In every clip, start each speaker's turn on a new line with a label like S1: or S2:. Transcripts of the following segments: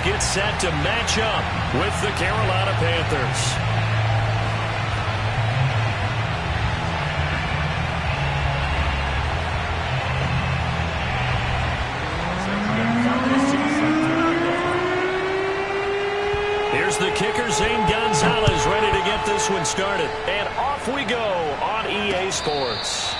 S1: get set to match up with the Carolina Panthers. Here's the kicker, Zane Gonzalez, ready to get this one started. And off we go on EA Sports.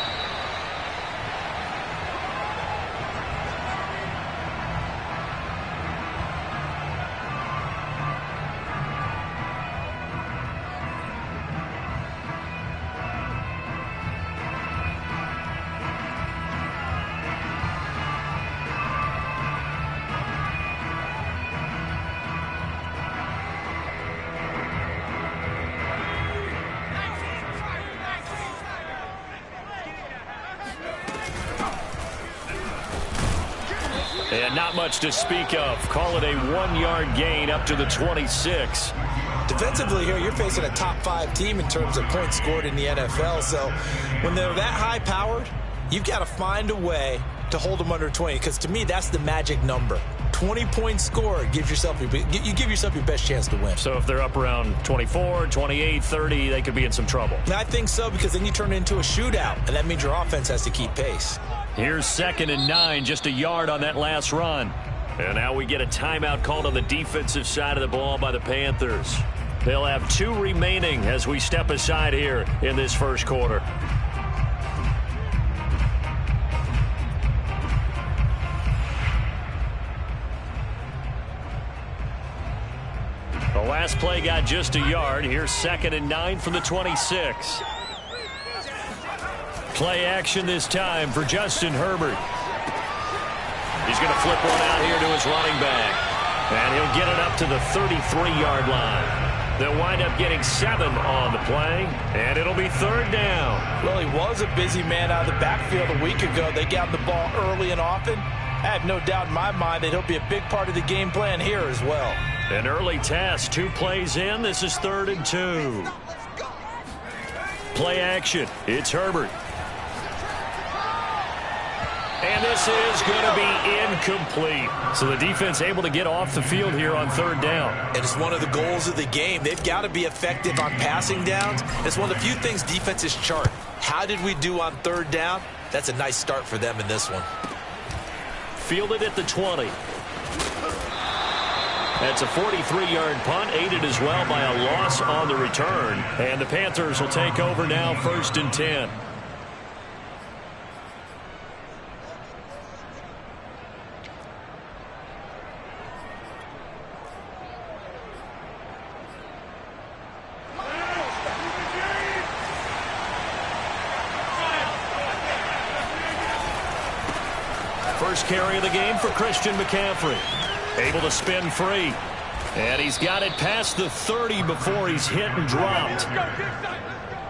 S1: And not much to speak of. Call it a 1-yard gain up to the 26.
S2: Defensively here, you're facing a top 5 team in terms of points scored in the NFL. So when they're that high-powered, you've got to find a way to hold them under 20. Because to me, that's the magic number. 20 points scored, you give yourself your best chance to win.
S1: So if they're up around 24, 28, 30, they could be in some trouble.
S2: I think so, because then you turn it into a shootout, and that means your offense has to keep pace.
S1: Here's 2nd and 9, just a yard on that last run. And now we get a timeout called on the defensive side of the ball by the Panthers. They'll have 2 remaining as we step aside here in this first quarter. The last play got just a yard. Here's 2nd and 9 from the 26. Play action this time for Justin Herbert. He's going to flip one out here to his running back. And he'll get it up to the 33-yard line. They'll wind up getting 7 on the play, and it'll be 3rd down.
S2: Well, he was a busy man out of the backfield a week ago. They got the ball early and often. I have no doubt in my mind that he'll be a big part of the game plan here as well.
S1: An early test, 2 plays in. This is 3rd and 2. Play action. It's Herbert. And this is going to be incomplete. So the defense able to get off the field here on 3rd down.
S2: And it's one of the goals of the game. They've got to be effective on passing downs. It's one of the few things defenses chart. How did we do on 3rd down? That's a nice start for them in this one.
S1: Fielded at the 20. That's a 43-yard punt, aided as well by a loss on the return. And the Panthers will take over now, 1st and 10. First carry of the game for Christian McCaffrey. Able to spin free. And he's got it past the 30 before he's hit and dropped.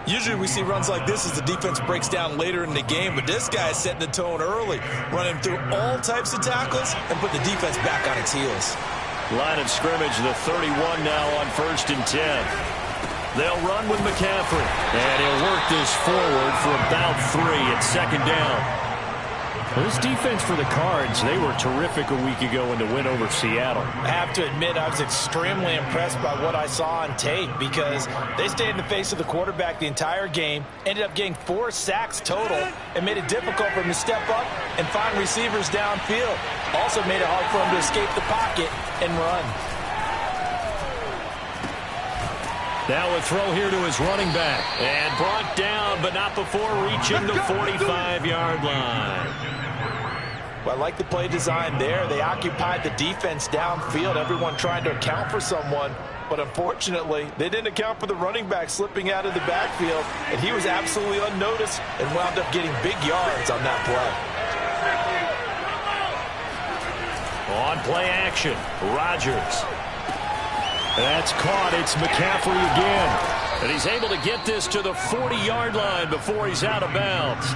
S2: Usually we see runs like this as the defense breaks down later in the game, but this guy is setting the tone early, running through all types of tackles and put the defense back on its heels.
S1: Line of scrimmage, the 31 now on 1st and 10. They'll run with McCaffrey, and he'll work this forward for about 3 at 2nd down. This defense for the Cards, they were terrific a week ago in the win over Seattle.
S2: I have to admit, I was extremely impressed by what I saw on tape because they stayed in the face of the quarterback the entire game, ended up getting 4 sacks total, and made it difficult for him to step up and find receivers downfield. Also made it hard for him to escape the pocket and run.
S1: Now a throw here to his running back. And brought down, but not before reaching the 45-yard line.
S2: Well, I like the play design there. They occupied the defense downfield, everyone trying to account for someone. But unfortunately, they didn't account for the running back slipping out of the backfield, and he was absolutely unnoticed and wound up getting big yards on that
S1: play. On play action, Rodgers. That's caught. It's McCaffrey again. And he's able to get this to the 40-yard line before he's out of bounds.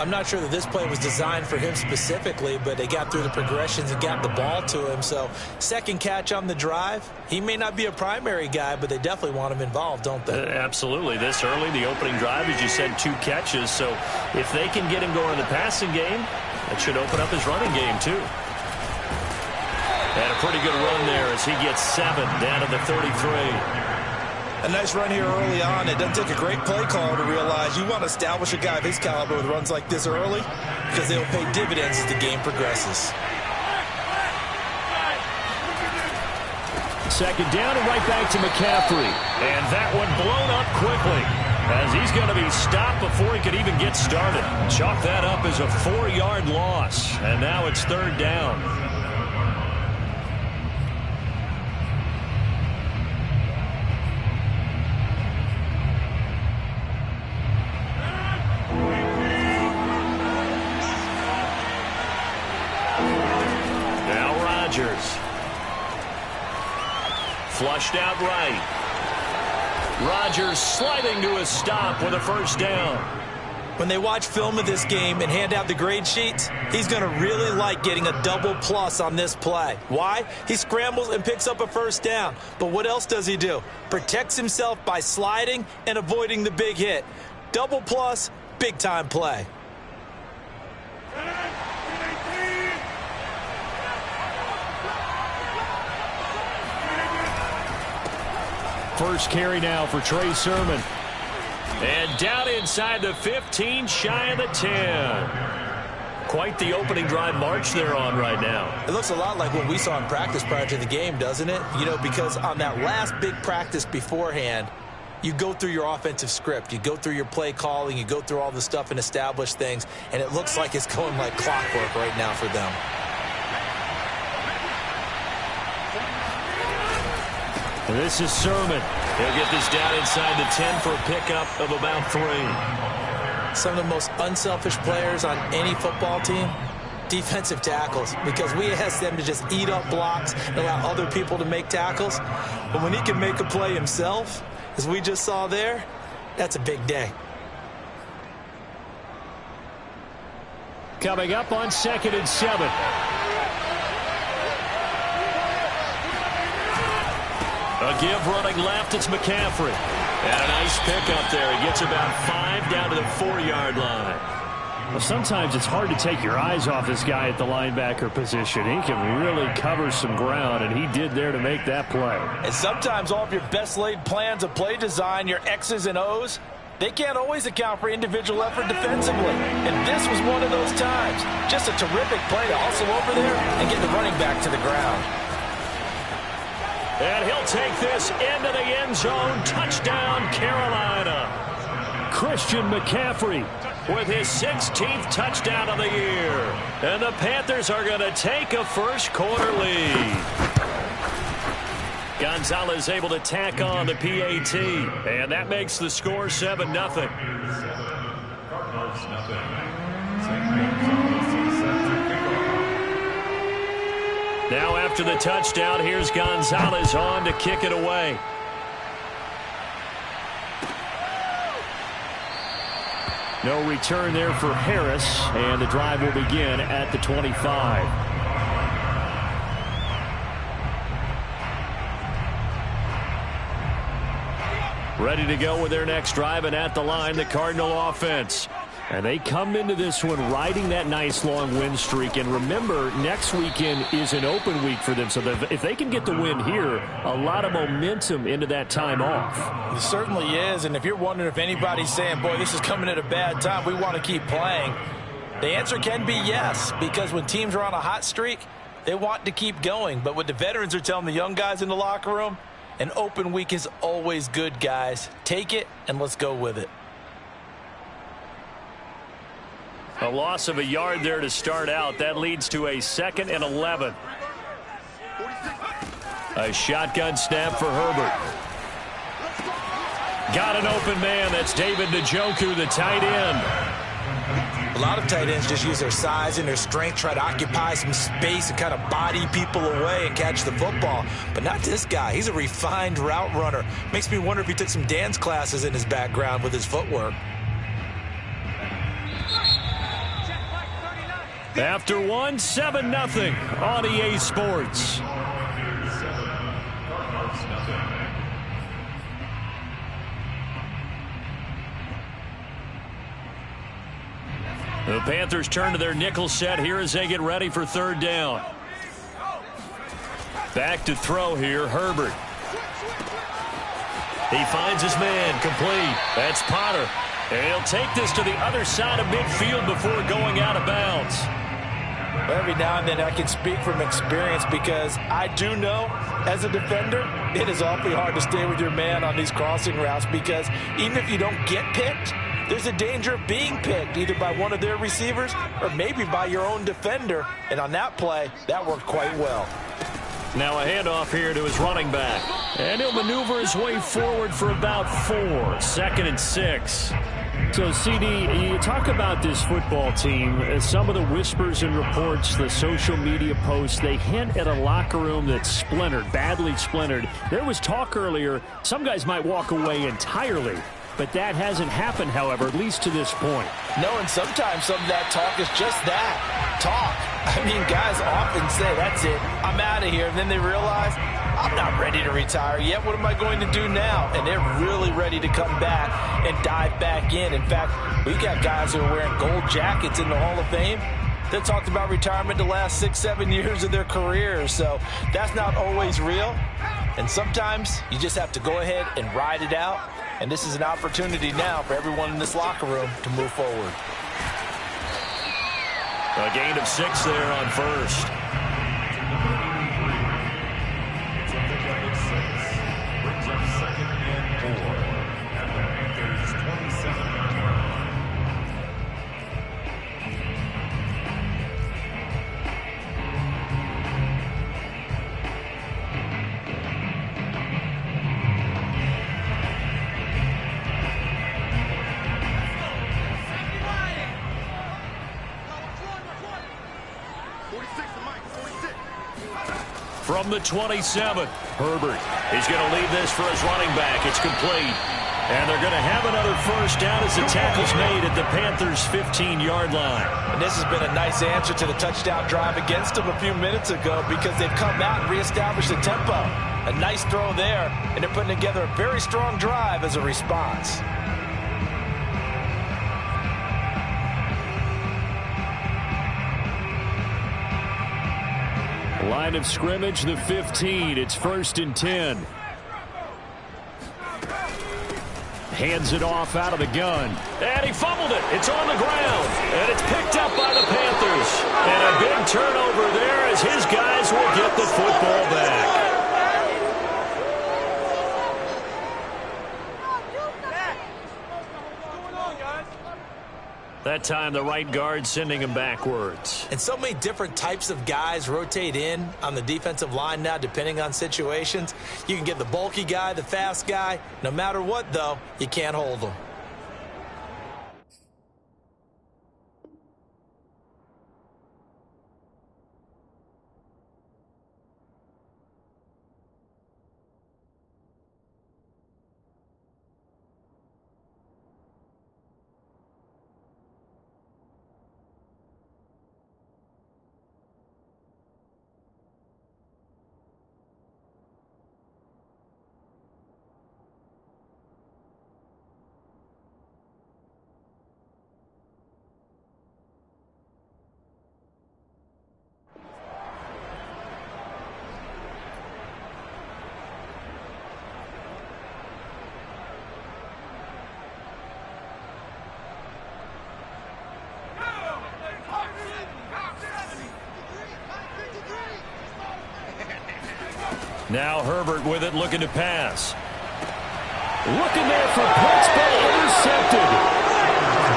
S2: I'm not sure that this play was designed for him specifically, but they got through the progressions and got the ball to him. So, 2nd catch on the drive. He may not be a primary guy, but they definitely want him involved, don't they?
S1: Absolutely. This early, the opening drive, as you said, 2 catches. So, if they can get him going in the passing game, that should open up his running game, too. And a pretty good run there as he gets 7 down to the 33.
S2: A nice run here early on. It doesn't take a great play caller to realize you want to establish a guy of his caliber with runs like this early because they'll pay dividends as the game progresses.
S1: Second down and right back to McCaffrey. And that one blown up quickly as he's going to be stopped before he could even get started. Chalk that up as a 4-yard loss. And now it's third down. Flushed out right. Rodgers sliding to a stop with a first down.
S2: When they watch film of this game and hand out the grade sheets, he's going to really like getting a double plus on this play. Why? He scrambles and picks up a first down. But what else does he do? Protects himself by sliding and avoiding the big hit. Double plus, big time play.
S1: First carry now for Trey Sermon. And down inside the 15, shy of the 10. Quite the opening drive march they're on right now.
S2: It looks a lot like what we saw in practice prior to the game, doesn't it? You know, because on that last big practice beforehand, you go through your offensive script. You go through your play calling. You go through all the stuff and establish things. And it looks like it's going like clockwork right now for them.
S1: This is Sermon. He'll get this down inside the 10 for a pickup of about 3.
S2: Some of the most unselfish players on any football team, defensive tackles, because we ask them to just eat up blocks and allow other people to make tackles. But when he can make a play himself, as we just saw there, that's a big day.
S1: Coming up on 2nd and 7. A give running left, it's McCaffrey. And a nice pickup there. He gets about 5 down to the 4-yard line.
S3: Well, sometimes it's hard to take your eyes off this guy at the linebacker position. He can really cover some ground, and he did there to make that play.
S2: And sometimes all of your best laid plans of play design, your X's and O's, they can't always account for individual effort defensively. And this was one of those times. Just a terrific play to hustle over there and get the running back to the ground.
S1: And he'll take this into the end zone. Touchdown, Carolina.
S3: Christian McCaffrey
S1: with his 16th touchdown of the year. And the Panthers are going to take a first quarter lead. Gonzalez able to tack on the PAT. And that makes the score 7-0. Now after the touchdown, here's Gonzalez on to kick it away.
S3: No return there for Harris, and the drive will begin at the 25.
S1: Ready to go with their next drive, and at the line, the Cardinal offense.
S3: And they come into this one riding that nice long win streak. And remember, next weekend is an open week for them. So that if they can get the win here, a lot of momentum into that time off.
S2: It certainly is. And if you're wondering if anybody's saying, boy, this is coming at a bad time, we want to keep playing, the answer can be yes. Because when teams are on a hot streak, they want to keep going. But what the veterans are telling the young guys in the locker room, an open week is always good, guys. Take it and let's go with it.
S1: A loss of a yard there to start out. That leads to a 2nd and 11. A shotgun snap for Herbert. Got an open man. That's David Njoku, the tight end.
S2: A lot of tight ends just use their size and their strength, try to occupy some space and kind of body people away and catch the football. But not this guy. He's a refined route runner. Makes me wonder if he took some dance classes in his background with his footwork.
S1: After one, 7-0 on EA Sports. The Panthers turn to their nickel set here as they get ready for third down. Back to throw here, Herbert. He finds his man, complete. That's Potter. And he'll take this to the other side of midfield before going out of bounds.
S2: Well, every now and then I can speak from experience because I do know as a defender, it is awfully hard to stay with your man on these crossing routes because even if you don't get picked, there's a danger of being picked either by one of their receivers or maybe by your own defender. And on that play, that worked quite well.
S1: Now a handoff here to his running back.
S3: And he'll maneuver his way forward for about 4. 2nd and 6. So, CD, you talk about this football team. Some of the whispers and reports, the social media posts, they hint at a locker room that's splintered, badly splintered. There was talk earlier, some guys might walk away entirely. But that hasn't happened, however, at least to this point.
S2: No, and sometimes some of that talk is just that, talk. I mean, guys often say, that's it, I'm out of here. And then they realize, I'm not ready to retire yet. What am I going to do now? And they're really ready to come back and dive back in. In fact, we got guys who are wearing gold jackets in the Hall of Fame that talked about retirement the last 6-7 years of their careers. So that's not always real. And sometimes you just have to go ahead and ride it out. And this is an opportunity now for everyone in this locker room to move forward.
S1: A gain of 6 there on first. From the 27, Herbert. He's going to leave this for his running back. It's complete. And they're going to have another first down as the tackle's made at the Panthers' 15-yard line.
S2: And this has been a nice answer to the touchdown drive against them a few minutes ago because they've come out and reestablished the tempo. A nice throw there, and they're putting together a very strong drive as a response.
S3: Line of scrimmage, the 15. It's 1st and 10. Hands it off out of the gun.
S1: And he fumbled it. It's on the ground. And it's picked up by the Panthers. And a big turnover there as his guys will get the football back. That time, the right guard sending him backwards.
S2: And so many different types of guys rotate in on the defensive line now, depending on situations. You can get the bulky guy, the fast guy. No matter what, though, you can't hold them.
S1: Now Herbert with it, looking to pass.
S3: Looking there for Pitts, but intercepted.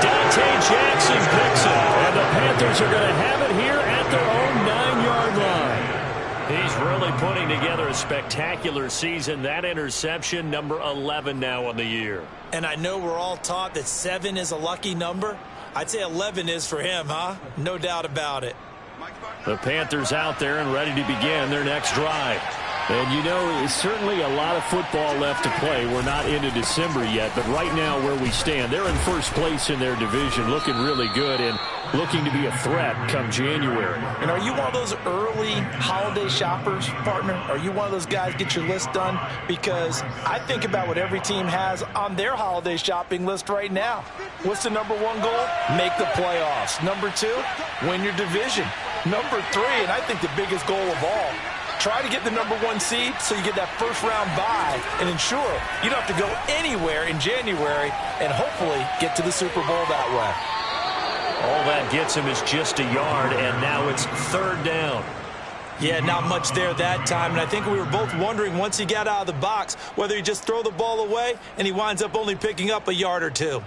S1: Dante Jackson picks it.
S3: And the Panthers are going to have it here at their own 9-yard line.
S1: He's really putting together a spectacular season. That interception, number 11 now on the year.
S2: And I know we're all taught that 7 is a lucky number. I'd say 11 is for him, huh? No doubt about it.
S1: The Panthers out there and ready to begin their next drive.
S3: And you know, it's certainly a lot of football left to play. We're not into December yet, but right now where we stand, they're in first place in their division, looking really good and looking to be a threat come January.
S2: And are you one of those early holiday shoppers, partner? Are you one of those guys get your list done? Because I think about what every team has on their holiday shopping list right now. What's the number 1 goal? Make the playoffs. Number 2, win your division. Number 3, and I think the biggest goal of all, try to get the #1 seed so you get that first-round bye and ensure you don't have to go anywhere in January and hopefully get to the Super Bowl that way.
S1: All that gets him is just a yard, and now it's 3rd down.
S2: Yeah, not much there that time, and I think we were both wondering once he got out of the box whether he just throw the ball away and he winds up only picking up a yard or two.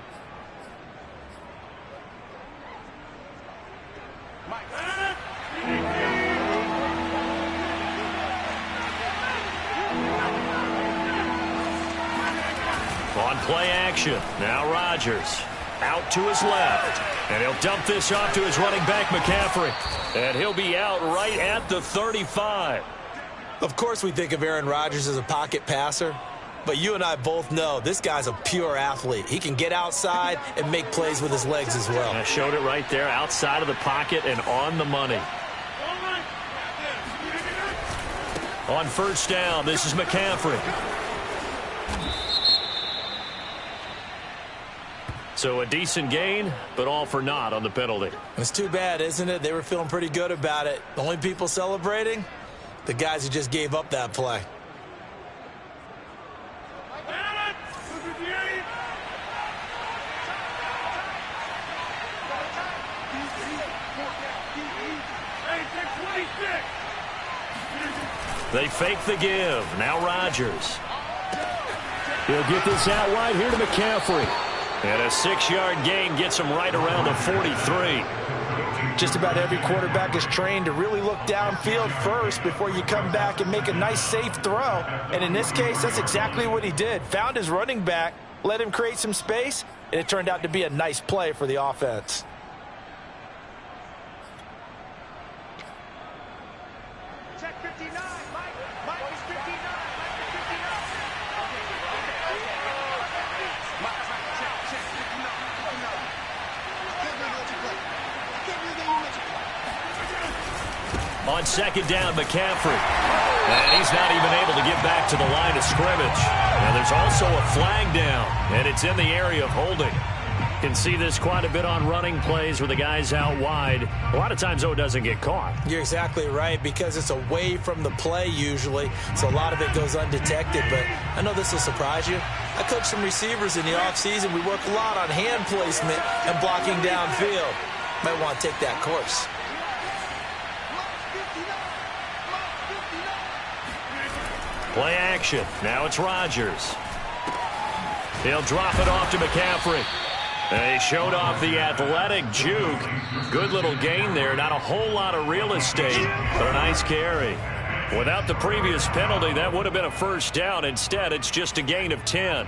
S1: On play action, now Rodgers. Out to his left. And he'll dump this off to his running back, McCaffrey. And he'll be out right at the 35.
S2: Of course we think of Aaron Rodgers as a pocket passer, but you and I both know this guy's a pure athlete. He can get outside and make plays with his legs as well.
S1: I showed it right there, outside of the pocket and on the money. On 1st down, this is McCaffrey. So a decent gain, but all for naught on the penalty.
S2: It's too bad, isn't it? They were feeling pretty good about it. The only people celebrating? The guys who just gave up that play.
S1: They fake the give. Now Rodgers.
S3: He'll get this out wide here to McCaffrey.
S1: And a 6-yard gain gets him right around the 43.
S2: Just about every quarterback is trained to really look downfield first before you come back and make a nice, safe throw. And in this case, that's exactly what he did. Found his running back, let him create some space, and it turned out to be a nice play for the offense.
S4: Check 59. Mike is 59.
S1: On 2nd down, McCaffrey. And he's not even able to get back to the line of scrimmage. And there's also a flag down, and it's in the area of holding. Can see this quite a bit on running plays where the guy's out wide. A lot of times, though, it doesn't get caught.
S2: You're exactly right, because it's away from the play usually, so a lot of it goes undetected. But I know this will surprise you. I coach some receivers in the offseason. We work a lot on hand placement and blocking downfield. Might want to take that course.
S1: Play action. Now it's Rodgers. He'll drop it off to McCaffrey. And he showed off the athletic juke. Good little gain there. Not a whole lot of real estate, but a nice carry. Without the previous penalty, that would have been a 1st down. Instead, it's just a gain of 10.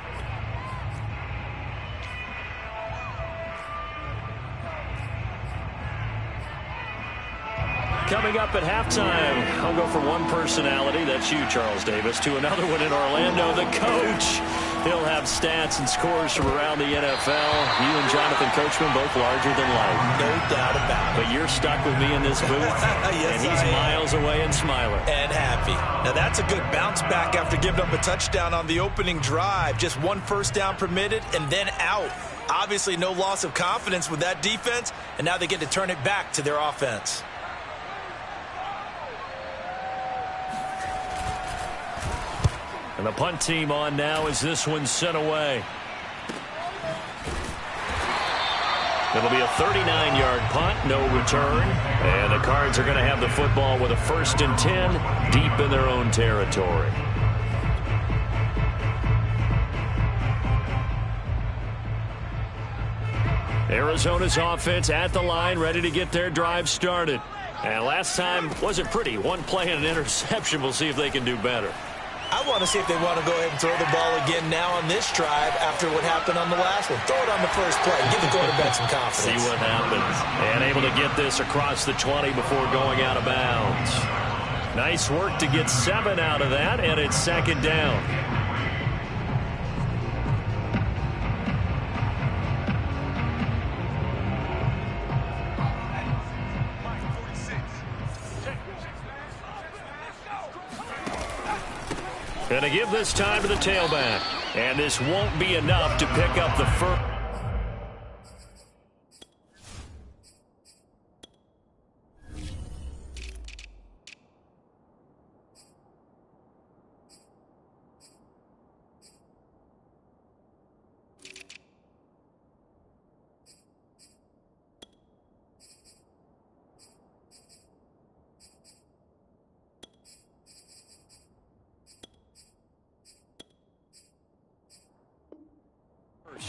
S1: Coming up at halftime, I'll go from one personality, that's you, Charles Davis, to another one in Orlando, the coach. He'll have stats and scores from around the NFL. You and Jonathan Coachman both larger than life.
S2: No doubt about it.
S1: But you're stuck with me in this booth,
S2: yes,
S1: and he's miles away and smiling.
S2: And happy. Now that's a good bounce back after giving up a touchdown on the opening drive. Just 1 first down permitted and then out. Obviously no loss of confidence with that defense, and now they get to turn it back to their offense.
S1: And the punt team on now as this one's sent away. It'll be a 39-yard punt, no return. And the Cards are going to have the football with a 1st and 10 deep in their own territory. Arizona's offense at the line, ready to get their drive started. And last time wasn't pretty. 1 play and an interception. We'll see if they can do better.
S2: I want to see if they want to go ahead and throw the ball again now on this drive after what happened on the last one. Throw it on the first play. Give the quarterback some confidence.
S1: See what happens. And able to get this across the 20 before going out of bounds. Nice work to get 7 out of that, and it's 2nd down. Going to give this time to the tailback. And this won't be enough to pick up the first.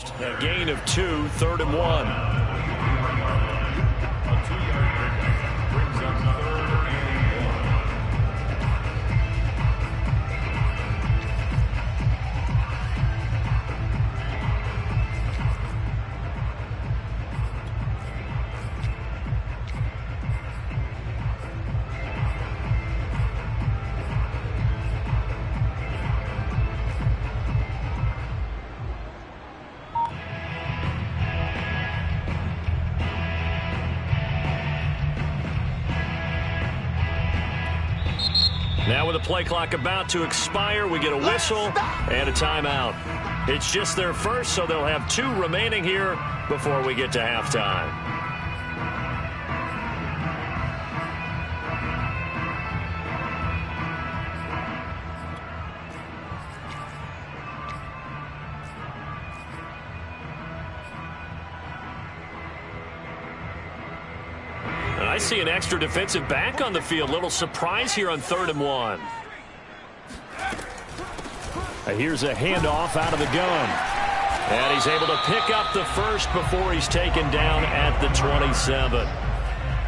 S1: A gain of 2, 3rd and 1. Now with the play clock about to expire, we get a whistle and a timeout. It's just their first, so they'll have 2 remaining here before we get to halftime. I see an extra defensive back on the field. Little surprise here on 3rd and 1.
S3: Here's a handoff out of the gun.
S1: And he's able to pick up the first before he's taken down at the 27.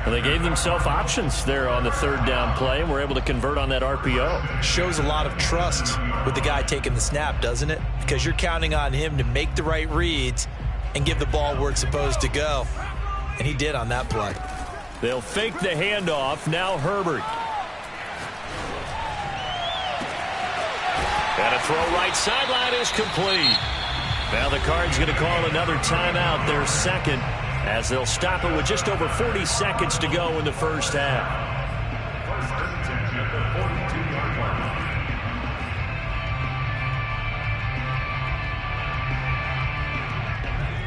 S1: And they gave themselves options there on the 3rd down play, and were able to convert on that RPO.
S2: Shows a lot of trust with the guy taking the snap, doesn't it? Because you're counting on him to make the right reads and give the ball where it's supposed to go. And he did on that play.
S1: They'll fake the handoff. Now Herbert. And a throw right sideline is complete. Now the Cards going to call another timeout, their second, as they'll stop it with just over 40 seconds to go in the first half.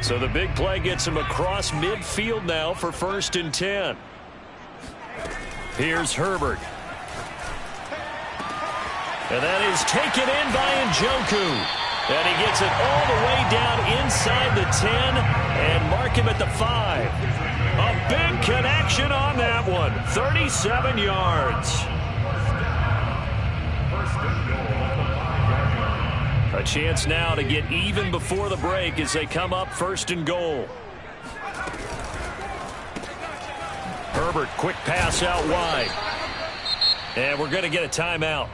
S1: So the big play gets him across midfield now for 1st and 10. Here's Herbert. And that is taken in by Njoku. And he gets it all the way down inside the 10 and mark him at the 5. A big connection on that one. 37 yards. A chance now to get even before the break as they come up 1st and goal. Herbert, quick pass out wide. And we're going to get a timeout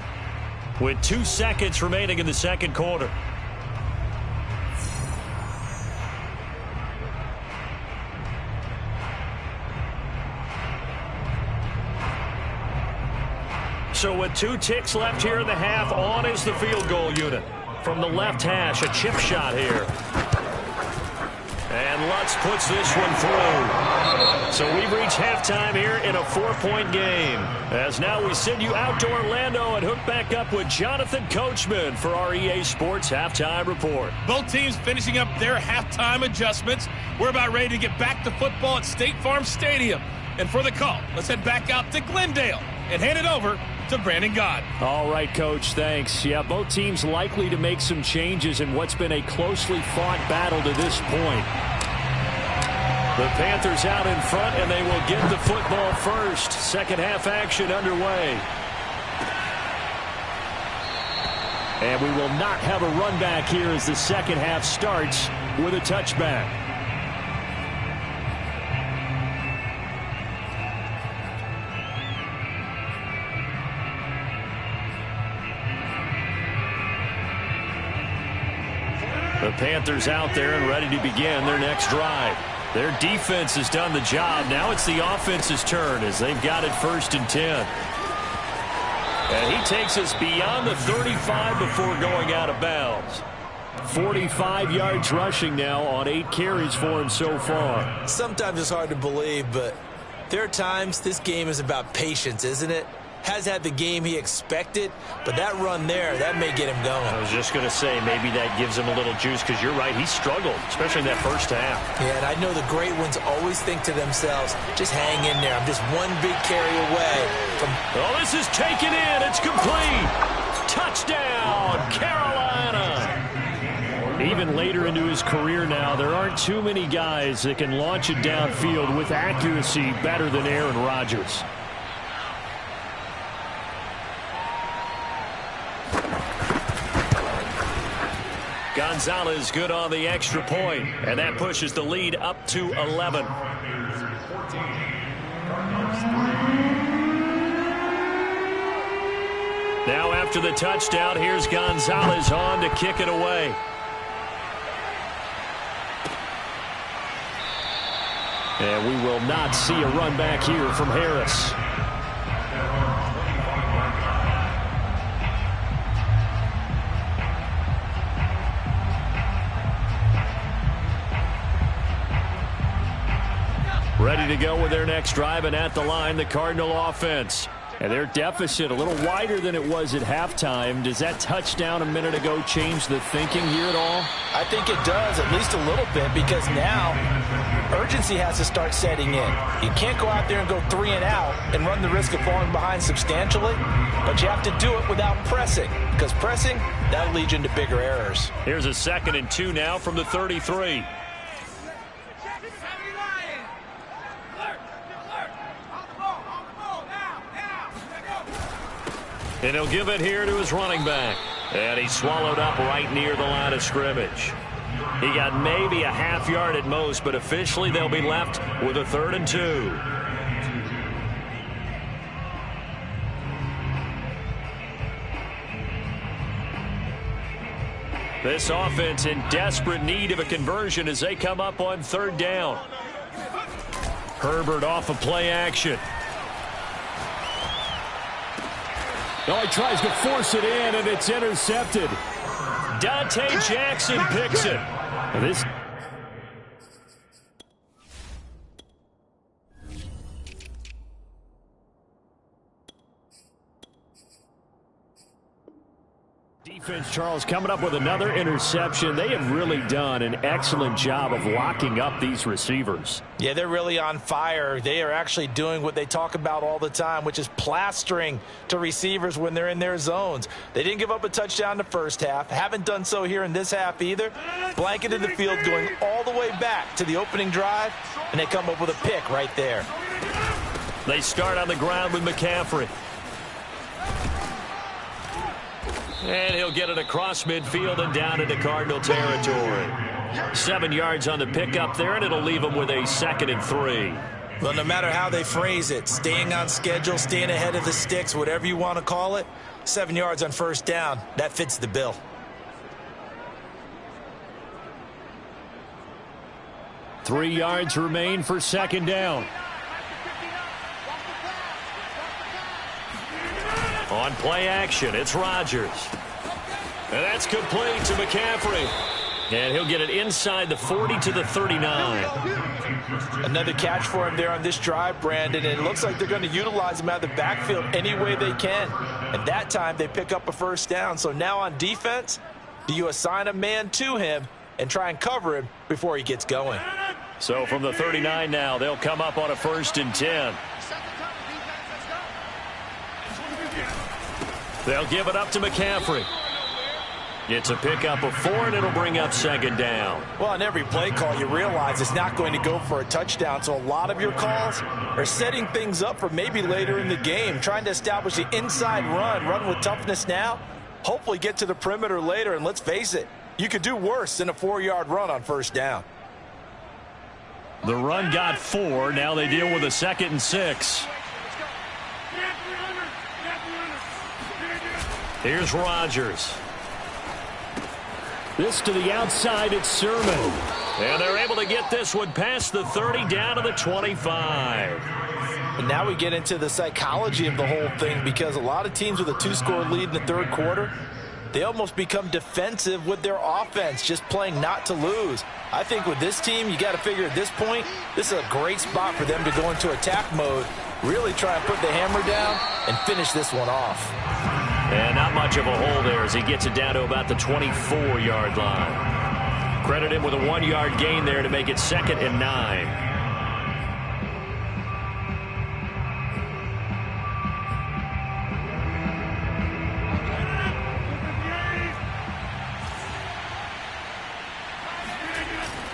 S1: with 2 seconds remaining in the second quarter. So with 2 ticks left here in the half, on is the field goal unit. From the left hash, a chip shot here. And Lutz puts this one through. So we've reached halftime here in a 4-point game. As now we send you out to Orlando and hook back up with Jonathan Coachman for our EA Sports Halftime Report.
S5: Both teams finishing up their halftime adjustments. We're about ready to get back to football at State Farm Stadium. And for the call, let's head back out to Glendale and hand it over to Brandon God.
S3: All right, Coach, thanks. Yeah, both teams likely to make some changes in what's been a closely fought battle to this point. The Panthers out in front, and they will get the football first. Second half action underway. And we will not have a run back here as the second half starts with a touchback. The Panthers out there and ready to begin their next drive. Their defense has done the job. Now it's the offense's turn as they've got it 1st and 10. And he takes us beyond the 35 before going out of bounds. 45 yards rushing now on 8 carries for him so far.
S2: Sometimes it's hard to believe, but there are times this game is about patience, isn't it? Has had the game he expected, but that run there, that may get him going.
S1: I was just going to say, maybe that gives him a little juice, because you're right, he struggled, especially in that first half.
S2: Yeah, and I know the great ones always think to themselves, just hang in there. I'm just one big carry away from...
S1: Oh, this is taken in. It's complete. Touchdown, Carolina.
S3: Even later into his career now, there aren't too many guys that can launch it downfield with accuracy better than Aaron Rodgers.
S1: Gonzalez good on the extra point, and that pushes the lead up to 11. Now after the touchdown, here's Gonzalez on to kick it away. And we will not see a run back here from Harris. Ready to go with their next drive, and at the line, the Cardinal offense. And their deficit a little wider than it was at halftime. Does that touchdown a minute ago change the thinking here at all?
S2: I think it does, at least a little bit, because now urgency has to start setting in. You can't go out there and go 3 and out and run the risk of falling behind substantially, but you have to do it without pressing, because pressing, that'll lead you into bigger errors.
S1: Here's a 2nd and 2 now from the 33. And he'll give it here to his running back. And he swallowed up right near the line of scrimmage. He got maybe a half yard at most, but officially they'll be left with a 3rd and 2. This offense in desperate need of a conversion as they come up on 3rd down. Herbert off of play action.
S3: Oh, he tries to force it in, and it's intercepted.
S1: Dante Jackson picks it.
S3: And this defense, Charles, coming up with another interception. They have really done an excellent job of locking up these receivers.
S2: Yeah, they're really on fire. They are actually doing what they talk about all the time, which is plastering to receivers when they're in their zones. They didn't give up a touchdown in the first half. Haven't done so here in this half either. Blanketed the field going all the way back to the opening drive, and they come up with a pick right there.
S1: They start on the ground with McCaffrey. And he'll get it across midfield and down into Cardinal territory. 7 yards on the pickup there, and it'll leave him with a 2nd and 3.
S2: Well, no matter how they phrase it, staying on schedule, staying ahead of the sticks, whatever you want to call it, 7 yards on 1st down, that fits the bill.
S3: Three yards remain for 2nd down.
S1: On play action, it's Rodgers. And that's complete to McCaffrey. And he'll get it inside the 40 to the 39.
S2: Another catch for him there on this drive, Brandon. And it looks like they're going to utilize him out of the backfield any way they can. And that time they pick up a 1st down. So now on defense, do you assign a man to him and try and cover him before he gets going?
S1: So from the 39 now, they'll come up on a 1st and 10. They'll give it up to McCaffrey. It's a pickup of 4, and it'll bring up 2nd down.
S2: Well, on every play call, you realize it's not going to go for a touchdown. So a lot of your calls are setting things up for maybe later in the game, trying to establish the inside run with toughness now, hopefully get to the perimeter later. And let's face it, you could do worse than a 4-yard run on 1st down.
S1: The run got 4. Now they deal with a 2nd and 6. Here's Rodgers.
S3: This to the outside, it's Sermon.
S1: And they're able to get this one past the 30 down to the 25.
S2: And now we get into the psychology of the whole thing, because a lot of teams with a 2-score lead in the 3rd quarter, they almost become defensive with their offense, just playing not to lose. I think with this team, you got to figure at this point, this is a great spot for them to go into attack mode, really try and put the hammer down and finish this one off.
S1: And not much of a hole there as he gets it down to about the 24-yard line. Credit him with a 1-yard gain there to make it 2nd and 9.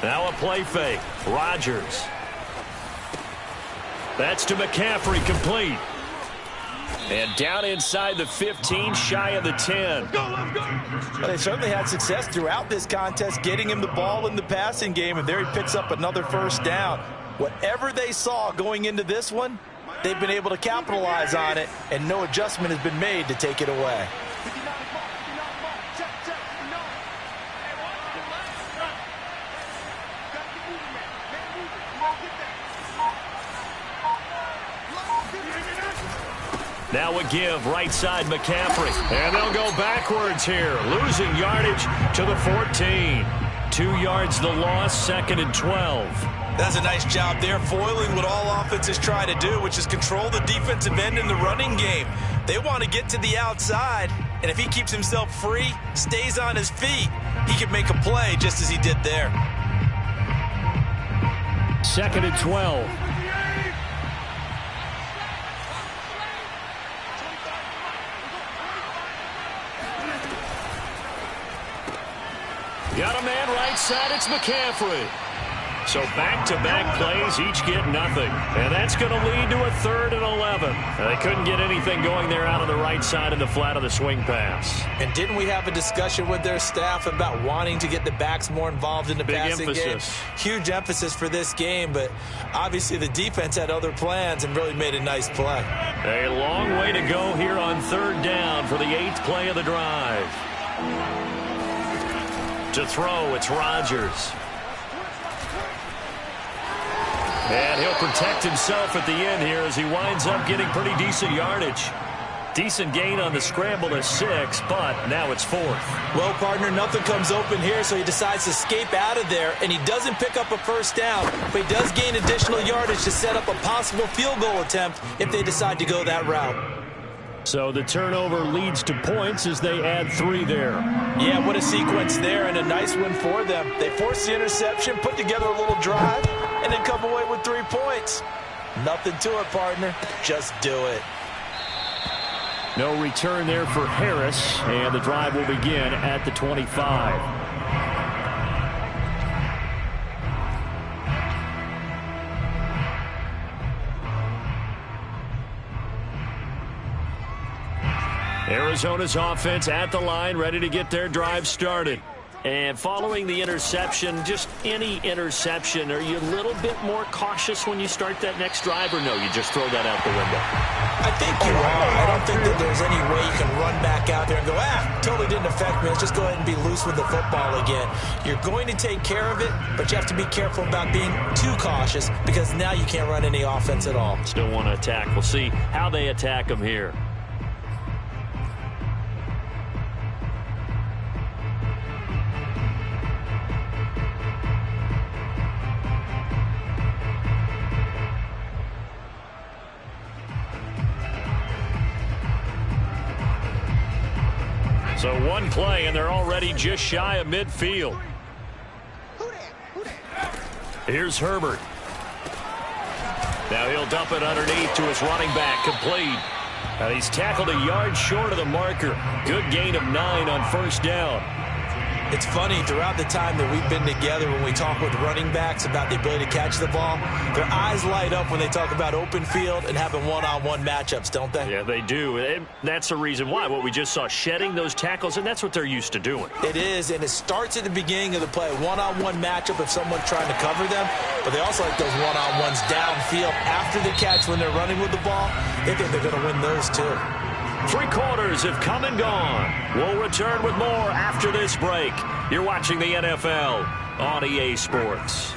S1: Now a play fake. Rodgers. That's to McCaffrey, complete. And down inside the 15, shy of the 10.
S2: Well, they certainly had success throughout this contest, getting him the ball in the passing game, and there he picks up another first down. Whatever they saw going into this one, they've been able to capitalize on it, and no adjustment has been made to take it away.
S1: Now a give, right side McCaffrey. And they'll go backwards here, losing yardage to the 14. 2 yards the loss, 2nd and 12.
S2: That's a nice job there, foiling what all offenses try to do, which is control the defensive end in the running game. They want to get to the outside, and if he keeps himself free, stays on his feet, he can make a play just as he did there.
S3: 2nd and 12.
S1: Got a man right side, it's McCaffrey. So back-to-back plays, each get nothing. And that's going to lead to a 3rd and 11. They couldn't get anything going there out on the right side of the flat of the swing pass.
S2: And didn't we have a discussion with their staff about wanting to get the backs more involved in the passing game? Huge emphasis for this game, but obviously the defense had other plans and really made a nice play.
S1: A long way to go here on 3rd down for the 8th play of the drive. To throw, it's Rodgers. And he'll protect himself at the end here as he winds up getting pretty decent yardage. Decent gain on the scramble to 6, but now it's 4th.
S2: Well, partner, nothing comes open here, so he decides to escape out of there, and he doesn't pick up a first down, but he does gain additional yardage to set up a possible field goal attempt if they decide to go that route.
S3: So the turnover leads to points as they add 3 there.
S2: Yeah, what a sequence there, and a nice win for them. They force the interception, put together a little drive, and then come away with 3 points. Nothing to it, partner. Just do it.
S3: No return there for Harris, and the drive will begin at the 25. Arizona's offense at the line, ready to get their drive started.
S1: And following the interception, just any interception, are you a little bit more cautious when you start that next drive, or no, you just throw that out the window?
S2: I think you are. I don't think that there's any way you can run back out there and go, totally didn't affect me. Let's just go ahead and be loose with the football again. You're going to take care of it, but you have to be careful about being too cautious because now you can't run any offense at all.
S1: Still want to attack. We'll see how they attack them here. So one play, and they're already just shy of midfield. Here's Herbert. Now he'll dump it underneath to his running back, complete. Now he's tackled a yard short of the marker. Good gain of 9 on 1st down.
S2: It's funny, throughout the time that we've been together, when we talk with running backs about the ability to catch the ball, their eyes light up when they talk about open field and having one-on-one matchups, don't they?
S1: Yeah, they do. And that's the reason why. What we just saw, shedding those tackles, and that's what they're used to doing.
S2: It is, and it starts at the beginning of the play. One-on-one matchup if someone's trying to cover them, but they also like those one-on-ones downfield after the catch when they're running with the ball. They think they're going to win those too.
S1: 3 quarters have come and gone. We'll return with more after this break. You're watching the NFL on EA Sports.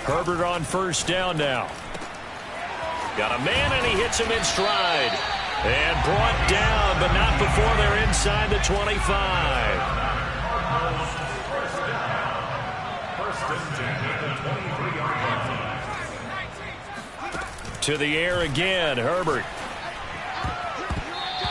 S1: Herbert on 1st down now. Got a man, and he hits him in stride. And brought down, but not before they're inside the 25. To the air again, Herbert.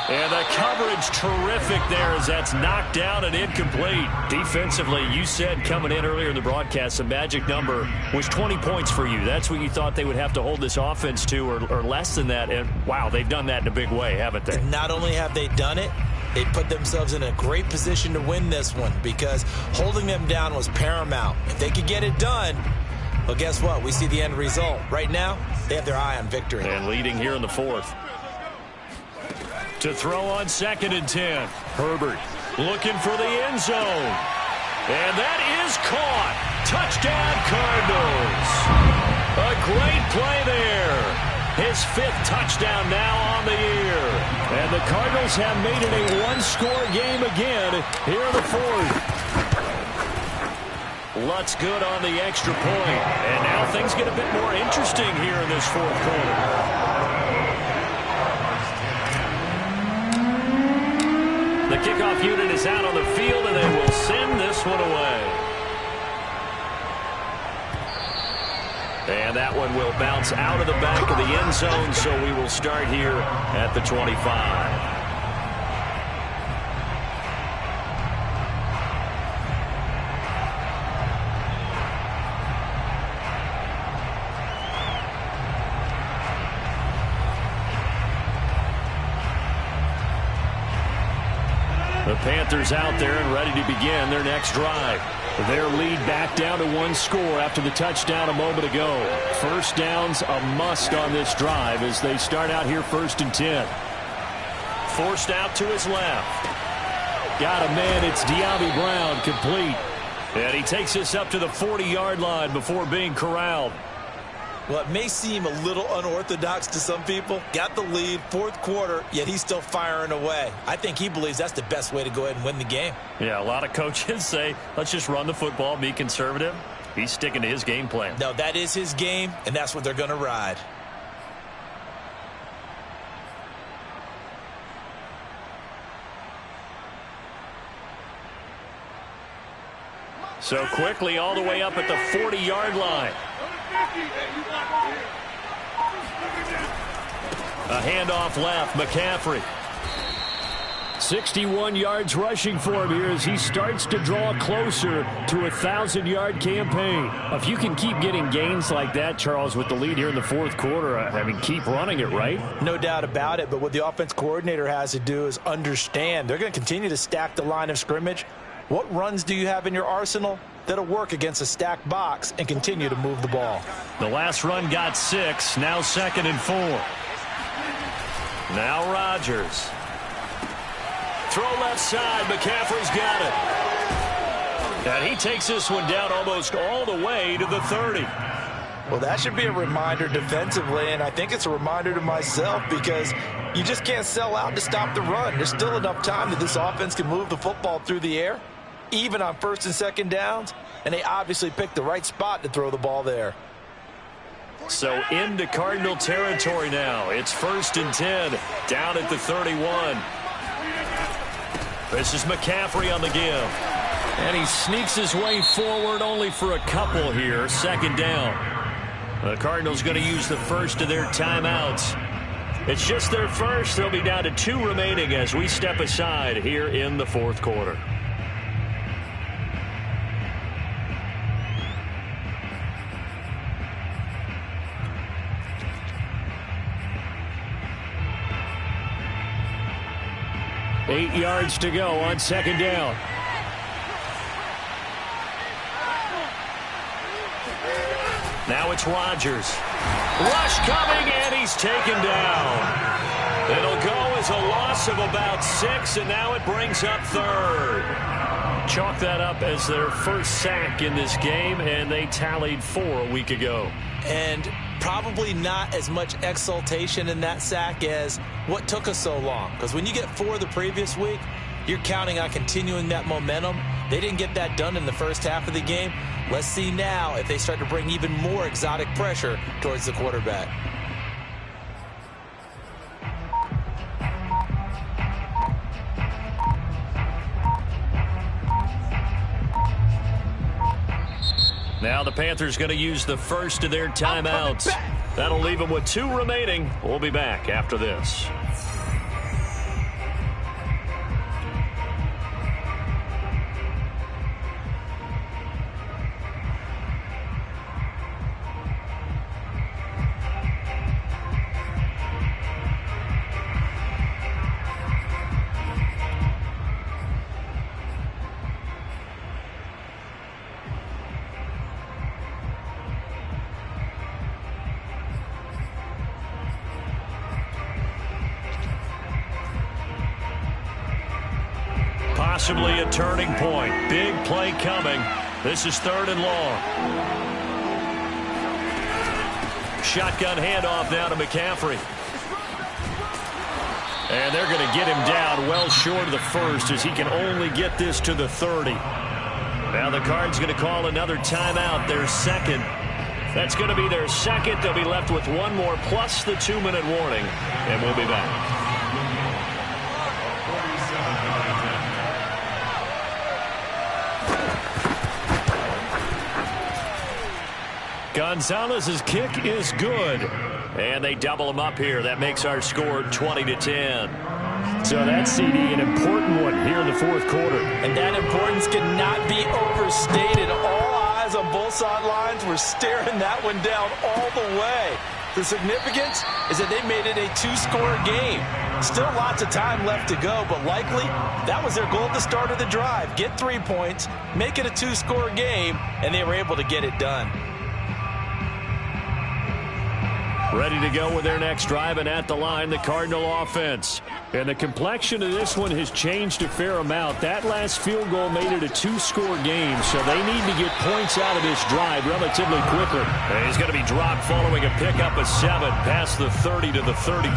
S1: And the coverage terrific there as that's knocked down and incomplete. Defensively, you said coming in earlier in the broadcast, the magic number was 20 points for you. That's what you thought they would have to hold this offense to, or less than that. And, wow, they've done that in a big way, haven't they?
S2: Not only have they done it, they put themselves in a great position to win this one because holding them down was paramount. If they could get it done, well, guess what? We see the end result. Right now, they have their eye on victory.
S1: And leading here in the fourth. To throw on 2nd and 10. Herbert looking for the end zone. And that is caught. Touchdown, Cardinals. A great play there. His 5th touchdown now on the year. And the Cardinals have made it a one-score game again here in the fourth. Lutz good on the extra point. And now things get a bit more interesting here in this fourth quarter. The kickoff unit is out on the field, and they will send this one away. And that one will bounce out of the back of the end zone, so we will start here at the 25. The Panthers out there and ready to begin their next drive. Their lead back down to 1 score after the touchdown a moment ago. First down's a must on this drive as they start out here 1st and 10. Forced out to his left. Got a man, it's De'Ami Brown, complete. And he takes this up to the 40-yard line before being corralled.
S2: Well, it may seem a little unorthodox to some people. Got the lead, 4th quarter, yet he's still firing away. I think he believes that's the best way to go ahead and win the game.
S1: Yeah, a lot of coaches say, let's just run the football, be conservative. He's sticking to his game plan.
S2: No, that is his game, and that's what they're going to ride.
S1: So quickly all the way up at the 40-yard line. A handoff left, McCaffrey.
S3: 61 yards rushing for him here as he starts to draw closer to a 1,000-yard campaign. If you can keep getting gains like that, Charles, with the lead here in the 4th quarter, I mean, keep running it, right?
S2: No doubt about it, but what the offense coordinator has to do is understand. They're going to continue to stack the line of scrimmage. What runs do you have in your arsenal that'll work against a stacked box and continue to move the ball?
S1: The last run got 6, now 2nd and 4. Now Rodgers. Throw left side, McCaffrey's got it. And he takes this one down almost all the way to the 30.
S2: Well, that should be a reminder defensively, and I think it's a reminder to myself because you just can't sell out to stop the run. There's still enough time that this offense can move the football through the air, even on 1st and 2nd downs, and they obviously picked the right spot to throw the ball there.
S1: So into Cardinal territory now. It's 1st and 10, down at the 31. This is McCaffrey on the give. And he sneaks his way forward only for a couple here. 2nd down. The Cardinals going to use the first of their timeouts. It's just their first. They'll be down to 2 remaining as we step aside here in the 4th quarter. Eight yards to go on 2nd down. Now it's Rodgers. Rush coming, and he's taken down. It'll go as a loss of about 6, and now it brings up 3rd. Chalk that up as their first sack in this game, and they tallied 4 a week ago.
S2: And probably not as much exultation in that sack as what took us so long. Because when you get 4 the previous week, you're counting on continuing that momentum. They didn't get that done in the first half of the game. Let's see now if they start to bring even more exotic pressure towards the quarterback.
S1: Now the Panthers going to use the first of their timeouts. That'll leave them with 2 remaining. We'll be back after this. possibly a turning point. Big play coming. This is 3rd and long. Shotgun handoff now to McCaffrey. And they're going to get him down well short of the first as he can only get this to the 30. Now the Cards going to call another timeout, their second. That's going to be their second. They'll be left with one more plus the 2-minute warning. And we'll be back. Gonzalez's kick is good. And they double him up here. That makes our score 20-10.
S3: So that CD, an important one here in the 4th quarter.
S2: And that importance cannot be overstated. All eyes on both sidelines were staring that one down all the way. The significance is that they made it a 2-score game. Still lots of time left to go, but likely that was their goal at the start of the drive. Get 3 points, make it a 2-score game, and they were able to get it done.
S3: Ready to go with their next drive, and at the line, the Cardinal offense. And the complexion of this one has changed a fair amount. That last field goal made it a 2-score game, so they need to get points out of this drive relatively quickly.
S1: And he's going to be dropped following a pickup of 7 past the 30 to the 32.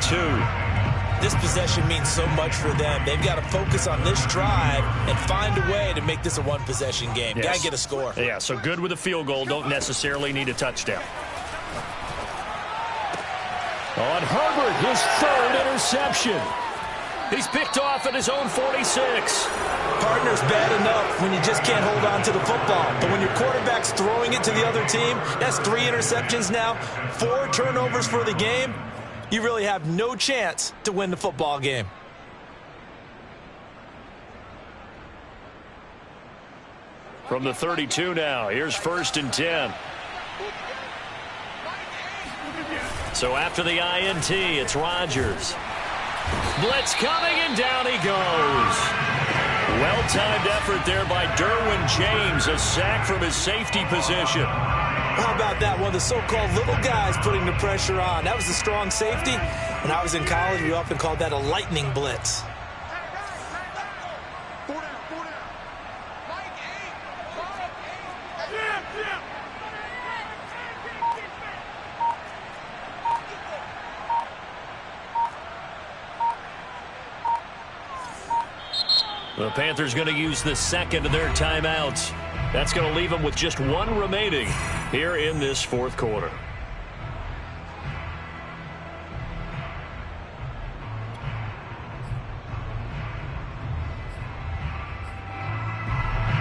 S2: This possession means so much for them. They've got to focus on this drive and find a way to make this a one-possession game.
S1: Yes.
S2: Got to get a score.
S1: Yeah, so good with a field goal. Don't necessarily need a touchdown.
S3: On Herbert, his 3rd interception.
S1: He's picked off at his own 46.
S2: Partner's bad enough when you just can't hold on to the football. But when your quarterback's throwing it to the other team, that's 3 interceptions now, 4 turnovers for the game. You really have no chance to win the football game.
S1: From the 32 now, here's 1st and 10. So after the INT, it's Rodgers. Blitz coming, and down he goes. Well-timed effort there by Derwin James, a sack from his safety position.
S2: How about that? One of the so-called little guys putting the pressure on. That was a strong safety. When I was in college, we often called that a lightning blitz.
S1: The Panthers going to use the second of their timeouts. That's going to leave them with just 1 remaining here in this 4th quarter.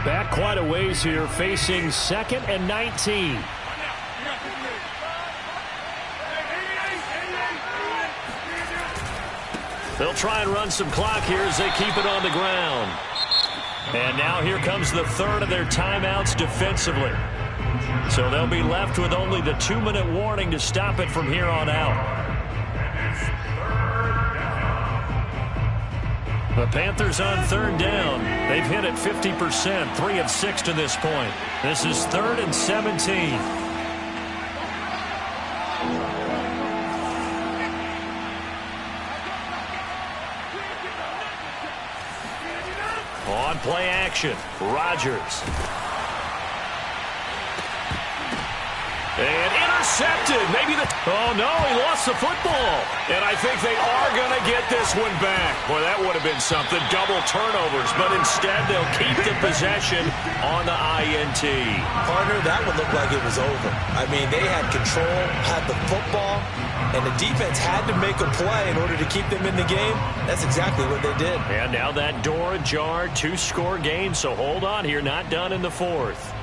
S3: Back quite a ways here, facing 2nd and 19.
S1: They'll try and run some clock here as they keep it on the ground. And now here comes the 3rd of their timeouts defensively. So they'll be left with only the 2-minute warning to stop it from here on out. The Panthers on 3rd down. They've hit it 50%, 3 of 6 to this point. This is 3rd and 17. On play action, Rodgers. And intercepted. Maybe the... Oh, no, he lost the football. And I think they are going to get this one back. Boy, that would have been something. Double turnovers. But instead, they'll keep the possession on the INT.
S2: Partner, that would look like it was over. I mean, they had control, had the football, and the defense had to make a play in order to keep them in the game. That's exactly what they did.
S1: And now that door ajar, 2-score game. So hold on here, not done in the 4th.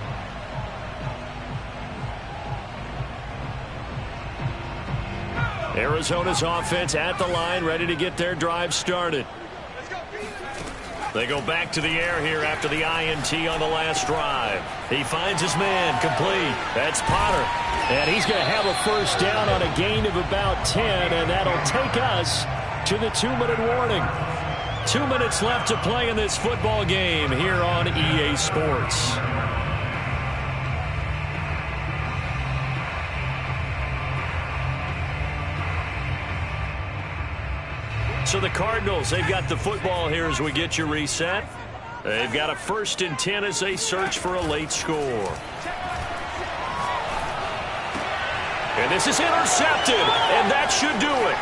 S1: Arizona's offense at the line, ready to get their drive started. They go back to the air here after the INT on the last drive. He finds his man, complete. That's Potter.
S3: And he's going to have a 1st down on a gain of about 10, and that'll take us to the 2-minute warning.
S1: 2 minutes left to play in this football game here on EA Sports. So the Cardinals, they've got the football here as we get you reset. They've got a 1st and 10 as they search for a late score. And this is intercepted, and that should do it.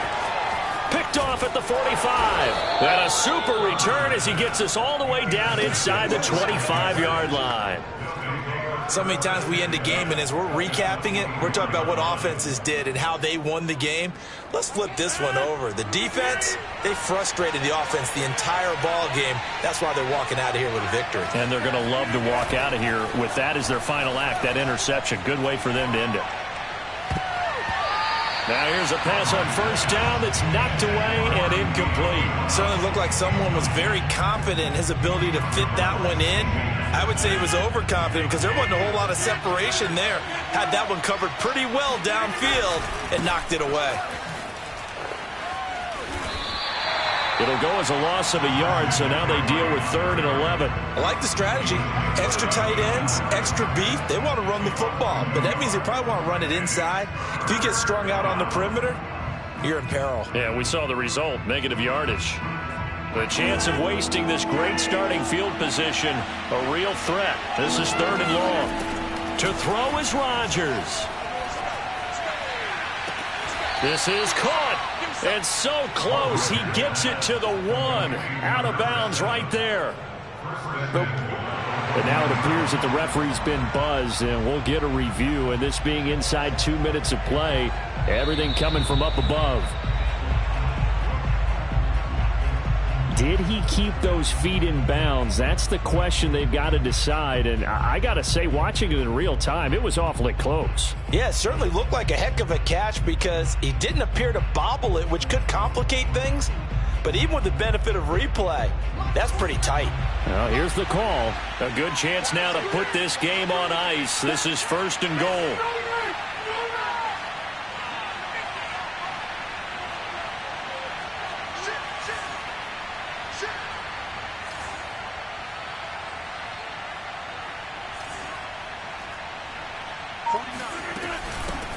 S1: Picked off at the 45. And a super return as he gets us all the way down inside the 25-yard line.
S2: So many times we end a game, and as we're recapping it, we're talking about what offenses did and how they won the game. Let's flip this one over. The defense, they frustrated the offense the entire ball game. That's why they're walking out of here with a victory.
S1: And they're going to love to walk out of here with that as their final act, that interception. Good way for them to end it. Now here's a pass on 1st down that's knocked away and incomplete.
S2: Certainly looked like someone was very confident in his ability to fit that one in. I would say he was overconfident because there wasn't a whole lot of separation there. Had that one covered pretty well downfield and knocked it away.
S1: It'll go as a loss of a yard, so now they deal with 3rd and 11.
S2: I like the strategy. Extra tight ends, extra beef. They want to run the football, but that means they probably want to run it inside. If you get strung out on the perimeter, you're in peril.
S1: Yeah, we saw the result, negative yardage. The chance of wasting this great starting field position, a real threat. This is 3rd and long. To throw is Rodgers. This is caught. And so close, he gets it to the 1. Out of bounds right there.
S3: Nope. And now it appears that the referee's been buzzed, and we'll get a review. And this being inside 2 minutes of play, everything coming from up above. Did he keep those feet in bounds? That's the question they've got to decide. And I got to say, watching it in real time, it was awfully close.
S2: Yeah, it certainly looked like a heck of a catch because he didn't appear to bobble it, which could complicate things. But even with the benefit of replay, that's pretty tight.
S3: Well, here's the call.
S1: A good chance now to put this game on ice. This is 1st and goal.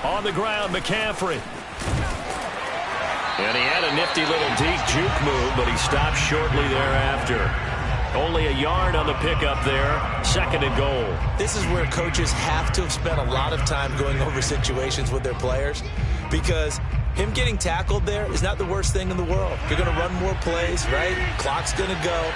S1: On the ground, McCaffrey. And he had a nifty little deep juke move, but he stopped shortly thereafter. Only a yard on the pickup there. 2nd and goal.
S2: This is where coaches have to have spent a lot of time going over situations with their players because him getting tackled there is not the worst thing in the world. You're going to run more plays, right? Clock's going to go.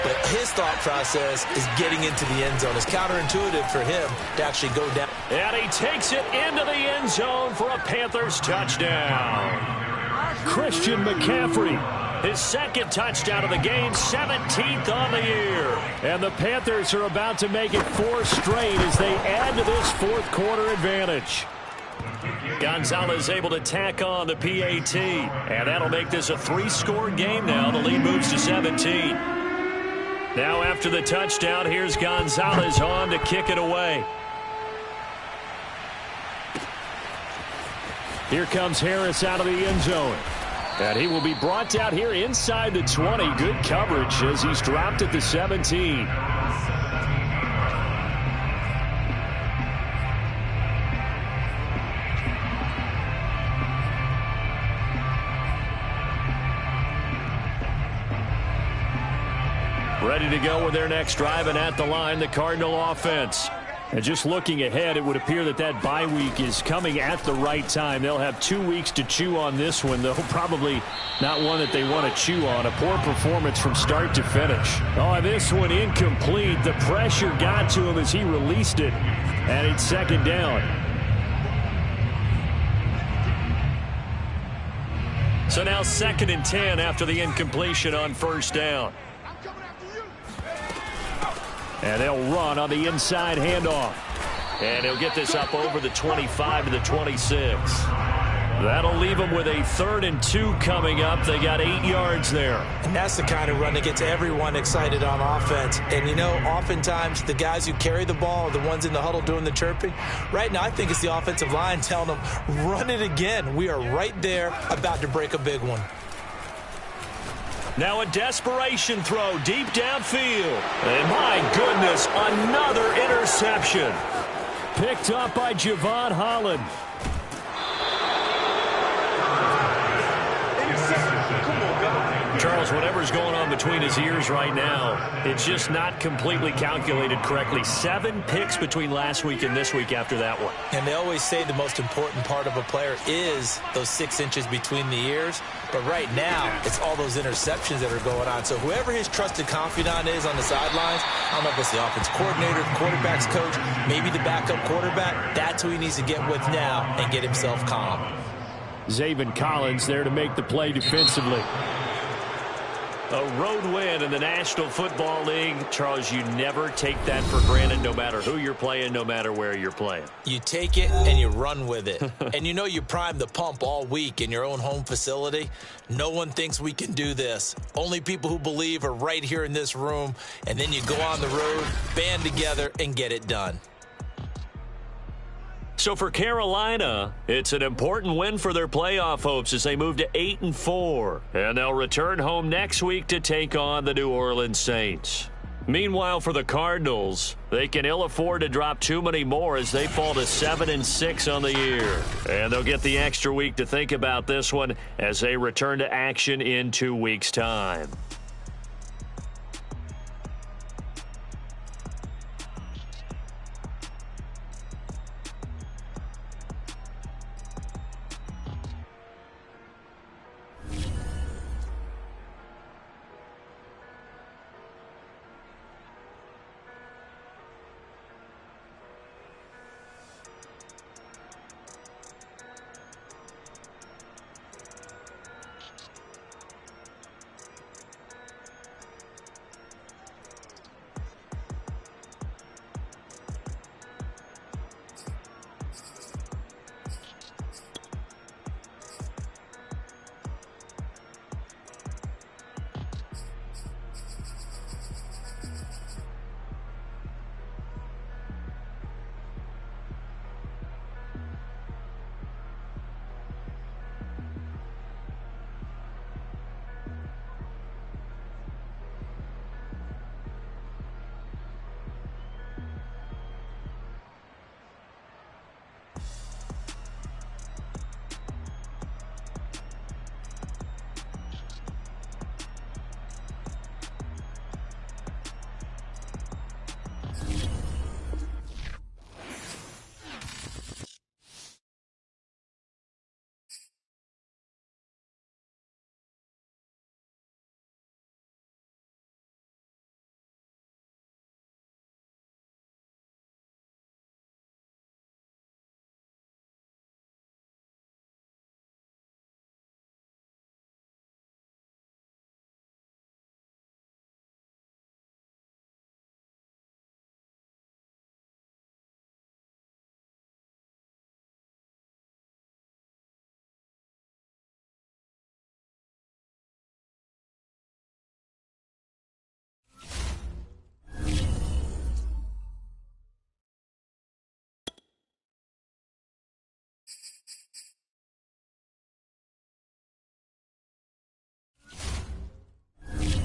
S2: But his thought process is getting into the end zone. It's counterintuitive for him to actually go down.
S1: And he takes it into the end zone for a Panthers touchdown.
S3: Christian McCaffrey.
S1: His 2nd touchdown of the game, 17th on the year.
S3: And the Panthers are about to make it 4 straight as they add to this 4th quarter advantage.
S1: Gonzalez able to tack on the PAT. And that'll make this a 3-score game now. The lead moves to 17. Now after the touchdown, here's Gonzalez on to kick it away.
S3: Here comes Harris out of the end zone. And he will be brought down here inside the 20. Good coverage as he's dropped at the 17. Ready to go with their next drive, and at the line, the Cardinal offense. And just looking ahead, it would appear that that bye week is coming at the right time. They'll have 2 weeks to chew on this one, though probably not one that they want to chew on. A poor performance from start to finish. Oh, this one incomplete. The pressure got to him as he released it, and it's 2nd down.
S1: So now 2nd and 10 after the incompletion on 1st down.
S3: And they'll run on the inside handoff.
S1: And he'll get this up over the 25 to the 26. That'll leave them with a 3rd and 2 coming up. They got 8 yards there.
S2: And that's the kind of run that gets everyone excited on offense. And, you know, oftentimes the guys who carry the ball are the ones in the huddle doing the chirping. Right now, I think it's the offensive line telling them, run it again. We are right there about to break a big one.
S1: Now a desperation throw deep downfield. And my goodness, another interception.
S3: Picked up by Javon Holland.
S1: Charles
S3: because whatever's going on between his ears right now, it's just not completely calculated correctly. 7 picks between last week and this week after that one.
S2: And they always say the most important part of a player is those 6 inches between the ears. But right now, it's all those interceptions that are going on. So whoever his trusted confidant is on the sidelines, I don't know if it's the offense coordinator, the quarterback's coach, maybe the backup quarterback, that's who he needs to get with now and get himself calm.
S3: Zaven Collins there to make the play defensively. A road win in the National Football League. Charles, you never take that for granted, no matter who you're playing, no matter where you're playing.
S2: You take it and you run with it. And you know you primed the pump all week in your own home facility. No one thinks we can do this. Only people who believe are right here in this room. And then you go on the road, band together, and get it done.
S3: So for Carolina, it's an important win for their playoff hopes as they move to 8-4. And they'll return home next week to take on the New Orleans Saints. Meanwhile, for the Cardinals, they can ill afford to drop too many more as they fall to 7-6 on the year. And they'll get the extra week to think about this one as they return to action in 2 weeks' time.